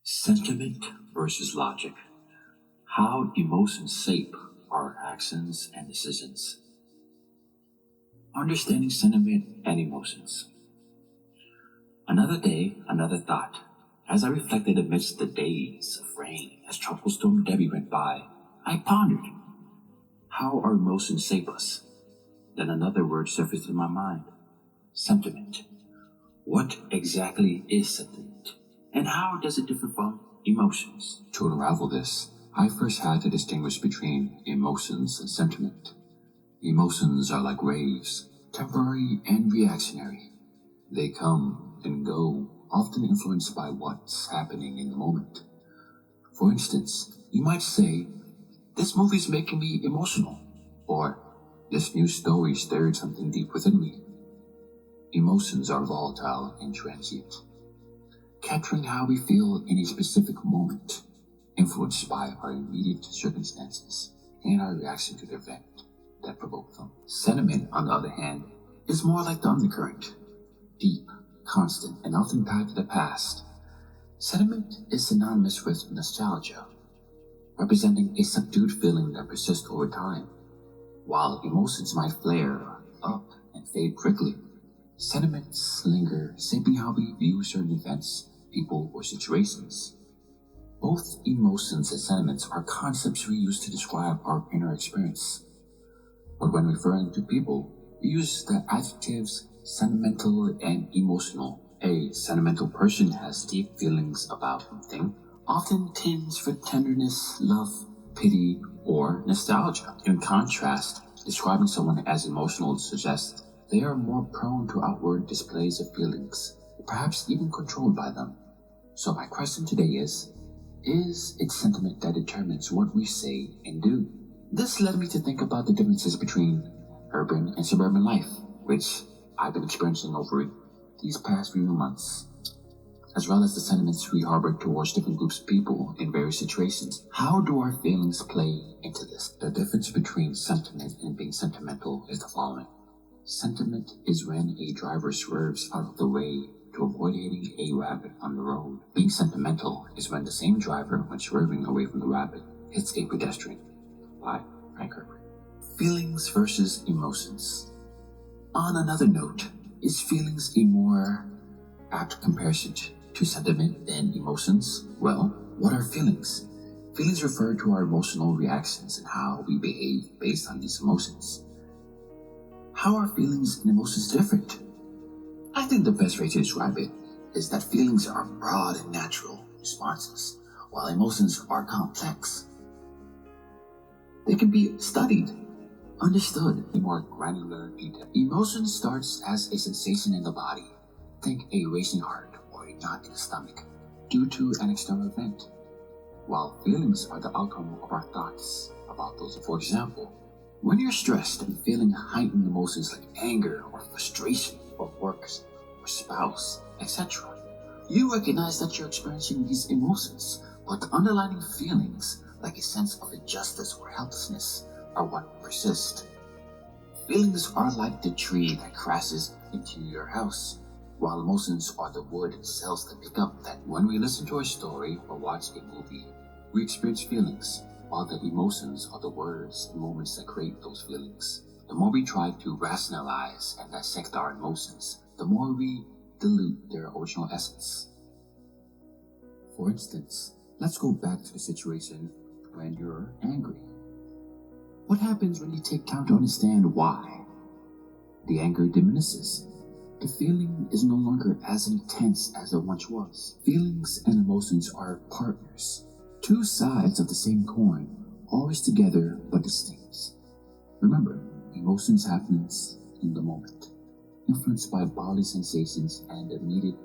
Sentiment versus logic. How emotions shape our actions and decisions. Understanding sentiment and emotions. Another day, another thought. As I reflected amidst the days of rain as Tropical Storm Debbie went by, I pondered how our emotions shape us. Then another word surfaced in my mind. Sentiment. What exactly is sentiment? And how does it differ from emotions? To unravel this, I first had to distinguish between emotions and sentiment. Emotions are like waves, temporary and reactionary. They come and go, often influenced by what's happening in the moment. For instance, you might say, "This movie's making me emotional," or "This new story stirred something deep within me." Emotions are volatile and transient, capturing how we feel in a specific moment, influenced by our immediate circumstances and our reaction to the event that provoked them. Sentiment, on the other hand, is more like the undercurrent, deep, constant, and often tied to the past. Sentiment is synonymous with nostalgia, representing a subdued feeling that persists over time. While emotions might flare up and fade quickly, sentiments linger, shaping how we view certain events, people, or situations. Both emotions and sentiments are concepts we use to describe our inner experience. But when referring to people, we use the adjectives sentimental and emotional. A sentimental person has deep feelings about something, often tinged with tenderness, love, pity, or nostalgia. In contrast, describing someone as emotional suggests they are more prone to outward displays of feelings, perhaps even controlled by them. So my question today is it sentiment that determines what we say and do? This led me to think about the differences between urban and suburban life, which I've been experiencing over these past few months, as well as the sentiments we harbor towards different groups of people in various situations. How do our feelings play into this? The difference between sentiment and being sentimental is the following. Sentiment is when a driver swerves out of the way to avoid hitting a rabbit on the road. Being sentimental is when the same driver, when swerving away from the rabbit, hits a pedestrian. By Frank Herbert. Feelings versus emotions. On another note, is feelings a more apt comparison to sentiment than emotions? Well, what are feelings? Feelings refer to our emotional reactions and how we behave based on these emotions. How are feelings and emotions different? I think the best way to describe it is that feelings are broad and natural responses, while emotions are complex. They can be studied, understood in more granular detail. Emotion starts as a sensation in the body. Think a racing heart or a knot in the stomach due to an external event, while feelings are the outcome of our thoughts about those. For example, when you're stressed and feeling heightened emotions like anger or frustration for work or spouse, etc., you recognize that you're experiencing these emotions, but the underlying feelings, like a sense of injustice or helplessness, are what persist. Feelings are like the tree that crashes into your house, while emotions are the wood and cells that pick up that when we listen to a story or watch a movie, we experience feelings, while the emotions are the words and moments that create those feelings. The more we try to rationalize and dissect our emotions, the more we dilute their original essence. For instance, let's go back to the situation when you're angry. What happens when you take time to understand why? The anger diminishes. The feeling is no longer as intense as it once was. Feelings and emotions are partners, two sides of the same coin, always together but distinct. Remember, emotions happen in the moment, influenced by bodily sensations and the immediate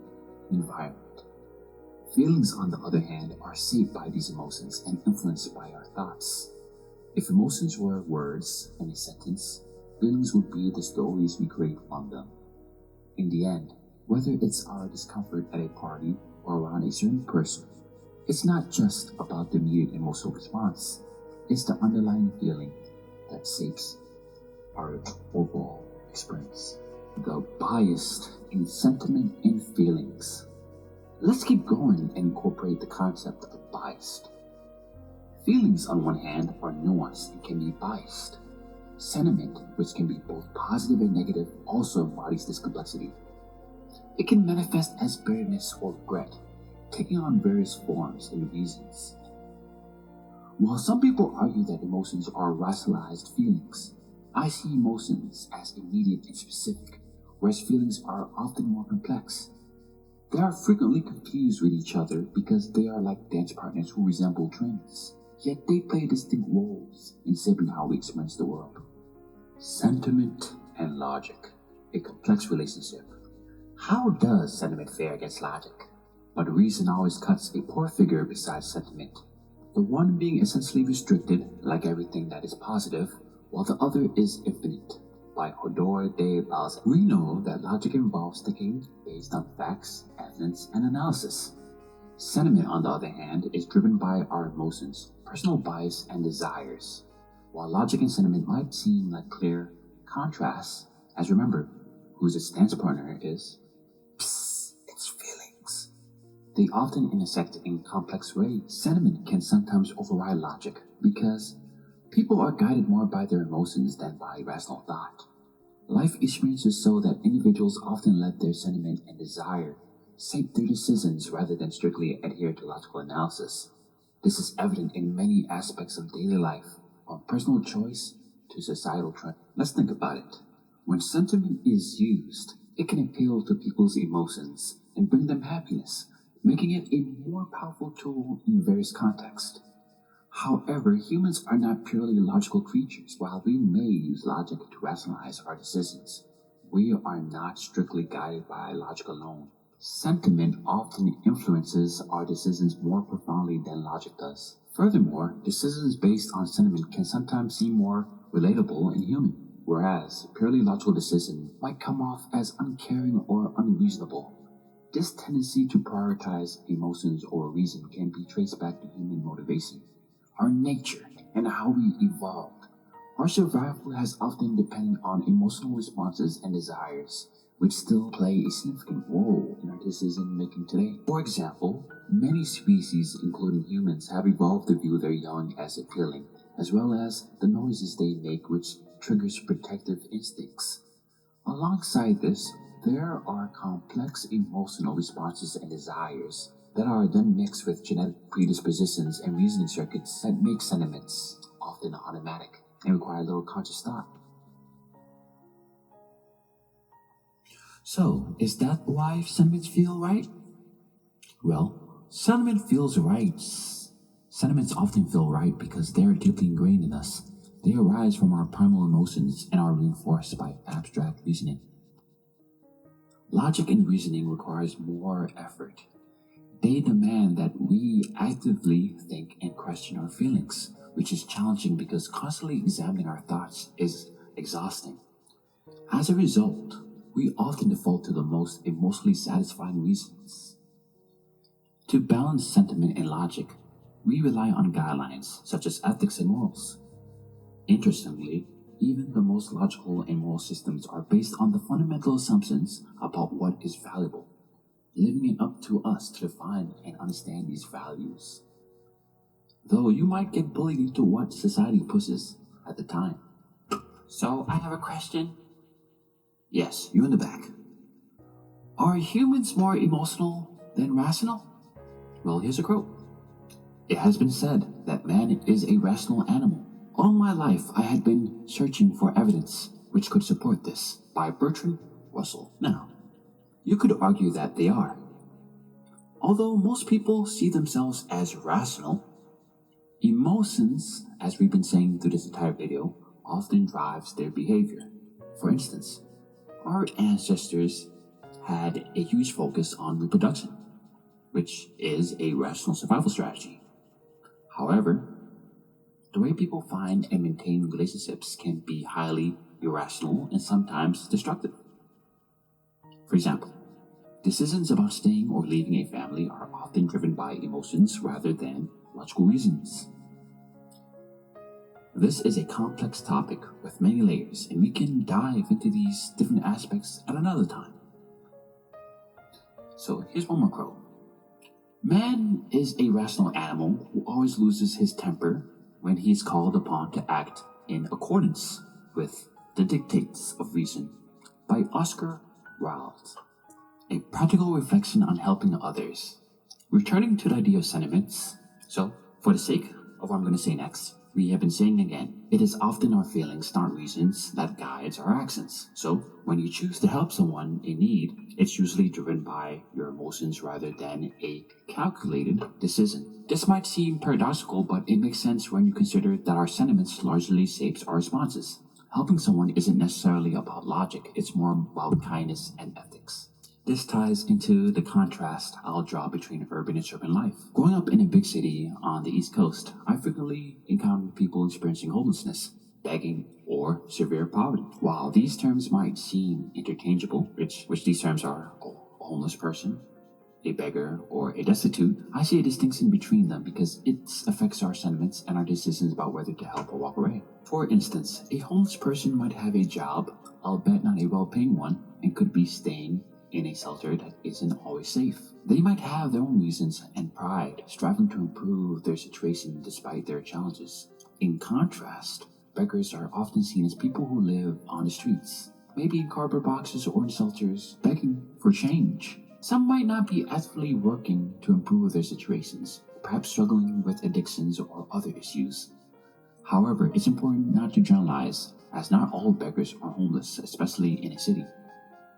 environment. Feelings, on the other hand, are shaped by these emotions and influenced by our thoughts. If emotions were words in a sentence, feelings would be the stories we create from them. In the end, whether it's our discomfort at a party or around a certain person, it's not just about the immediate emotional response, it's the underlying feeling that shapes our overall experience. The bias in sentiment and feelings. Let's keep going and incorporate the concept of biased. Feelings, on one hand, are nuanced and can be biased. Sentiment, which can be both positive and negative, also embodies this complexity. It can manifest as bitterness or regret, taking on various forms and reasons. While some people argue that emotions are rationalized feelings, I see emotions as immediate and specific, whereas feelings are often more complex. They are frequently confused with each other because they are like dance partners who resemble twins, yet they play distinct roles in shaping how we experience the world. Sentiment and logic, a complex relationship. How does sentiment fare against logic? But reason always cuts a poor figure beside sentiment, the one being essentially restricted, like everything that is positive, while the other is infinite. By Hodor de Balzac, we know that logic involves thinking based on facts, evidence, and analysis. Sentiment, on the other hand, is driven by our emotions, personal bias, and desires. While logic and sentiment might seem like clear contrasts, as remember, who's its dance partner is it's feelings. They often intersect in complex ways. Sentiment can sometimes override logic because people are guided more by their emotions than by rational thought. Life experiences show that individuals often let their sentiment and desire shape their decisions rather than strictly adhere to logical analysis. This is evident in many aspects of daily life, from personal choice to societal trend. Let's think about it. When sentiment is used, it can appeal to people's emotions and bring them happiness, making it a more powerful tool in various contexts. However, humans are not purely logical creatures. While we may use logic to rationalize our decisions, we are not strictly guided by logic alone. Sentiment often influences our decisions more profoundly than logic does. Furthermore, decisions based on sentiment can sometimes seem more relatable and human, whereas purely logical decisions might come off as uncaring or unreasonable. This tendency to prioritize emotions over reason can be traced back to human motivation, our nature, and how we evolved. Our survival has often depended on emotional responses and desires, which still play a significant role in our decision making today. For example, many species, including humans, have evolved to view their young as appealing, as well as the noises they make, which triggers protective instincts. Alongside this, there are complex emotional responses and desires that are then mixed with genetic predispositions and reasoning circuits that make sentiments often automatic and require little conscious thought. So, is that why sentiments feel right? Well, sentiments often feel right because they are deeply ingrained in us. They arise from our primal emotions and are reinforced by abstract reasoning. Logic and reasoning requires more effort. They demand that we actively think and question our feelings, which is challenging because constantly examining our thoughts is exhausting. As a result, we often default to the most emotionally satisfying reasons. To balance sentiment and logic, we rely on guidelines such as ethics and morals. Interestingly, even the most logical and moral systems are based on the fundamental assumptions about what is valuable, leaving it up to us to define and understand these values. Though you might get bullied into what society pushes at the time. So, I have a question. Yes, you in the back. Are humans more emotional than rational? Well, here's a quote. It has been said that man is a rational animal. All my life I had been searching for evidence which could support this, by Bertrand Russell. Now, you could argue that they are. Although most people see themselves as rational, emotions, as we've been saying through this entire video, often drives their behavior. For instance, our ancestors had a huge focus on reproduction, which is a rational survival strategy. However, the way people find and maintain relationships can be highly irrational and sometimes destructive. For example, decisions about staying or leaving a family are often driven by emotions rather than logical reasons. This is a complex topic with many layers, and we can dive into these different aspects at another time. So here's one more quote. Man is a rational animal who always loses his temper when he is called upon to act in accordance with the dictates of reason, by Oscar Wilde. A practical reflection on helping others. Returning to the idea of sentiments, so for the sake of what I'm going to say next, we have been saying again, it is often our feelings, not reasons, that guides our actions. So when you choose to help someone in need, it's usually driven by your emotions rather than a calculated decision. This might seem paradoxical, but it makes sense when you consider that our sentiments largely shapes our responses. Helping someone isn't necessarily about logic, it's more about kindness and ethics. This ties into the contrast I'll draw between urban and suburban life. Growing up in a big city on the East Coast, I frequently encountered people experiencing homelessness, begging, or severe poverty. While these terms might seem interchangeable, which these terms are a homeless person, a beggar, or a destitute, I see a distinction between them because it affects our sentiments and our decisions about whether to help or walk away. For instance, a homeless person might have a job, albeit not a well-paying one, and could be staying in a shelter that isn't always safe. They might have their own reasons and pride, striving to improve their situation despite their challenges. In contrast, beggars are often seen as people who live on the streets, maybe in cardboard boxes or in shelters, begging for change. Some might not be actively working to improve their situations, perhaps struggling with addictions or other issues. However, it's important not to generalize, as not all beggars are homeless, especially in a city.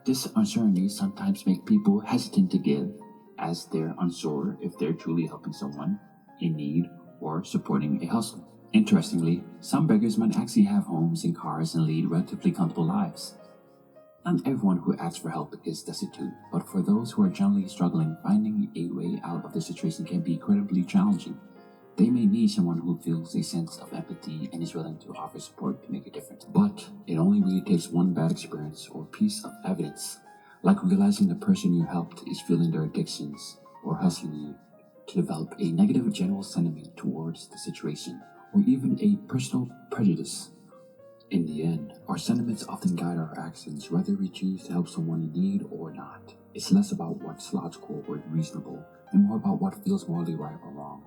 This uncertainty sometimes makes people hesitant to give, as they're unsure if they're truly helping someone in need or supporting a hustle. Interestingly, some beggars might actually have homes and cars and lead relatively comfortable lives. Not everyone who asks for help is destitute, but for those who are generally struggling, finding a way out of the situation can be incredibly challenging. They may need someone who feels a sense of empathy and is willing to offer support to make a difference. But it only really takes one bad experience or piece of evidence, like realizing the person you helped is feeling their addictions or hustling you, to develop a negative general sentiment towards the situation, or even a personal prejudice. In the end, our sentiments often guide our actions, whether we choose to help someone in need or not. It's less about what's logical or reasonable, and more about what feels morally right or wrong.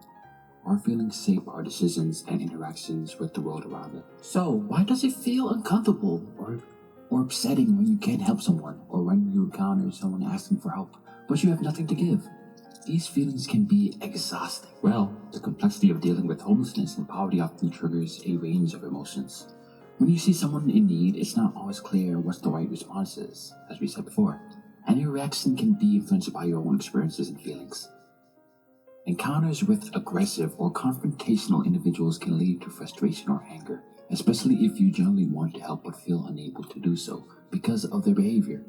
Our feelings shape our decisions and interactions with the world around us. So, why does it feel uncomfortable or upsetting when you can't help someone, or when you encounter someone asking for help, but you have nothing to give? These feelings can be exhausting. Well, the complexity of dealing with homelessness and poverty often triggers a range of emotions. When you see someone in need, it's not always clear what the right response is, as we said before, and your reaction can be influenced by your own experiences and feelings. Encounters with aggressive or confrontational individuals can lead to frustration or anger, especially if you genuinely want to help but feel unable to do so because of their behavior.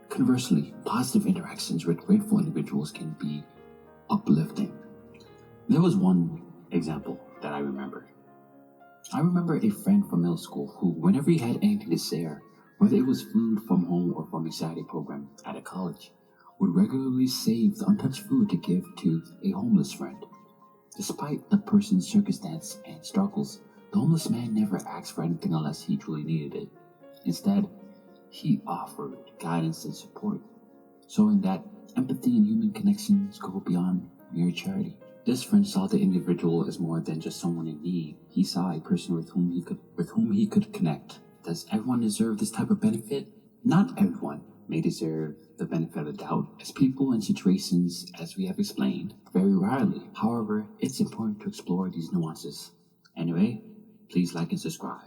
Conversely, positive interactions with grateful individuals can be uplifting. There was one example that I remember. I remember a friend from middle school who, whenever he had anything to share, whether it was food from home or from a Saturday program at a college, would regularly save the untouched food to give to a homeless friend. Despite the person's circumstance and struggles, the homeless man never asked for anything unless he truly needed it. Instead, he offered guidance and support, showing that empathy and human connections go beyond mere charity. This friend saw the individual as more than just someone in need. He saw a person with whom he could connect. Does everyone deserve this type of benefit? Not everyone may deserve the benefit of the doubt, as people in situations, as we have explained, very rarely. However, it's important to explore these nuances. Anyway, please like and subscribe.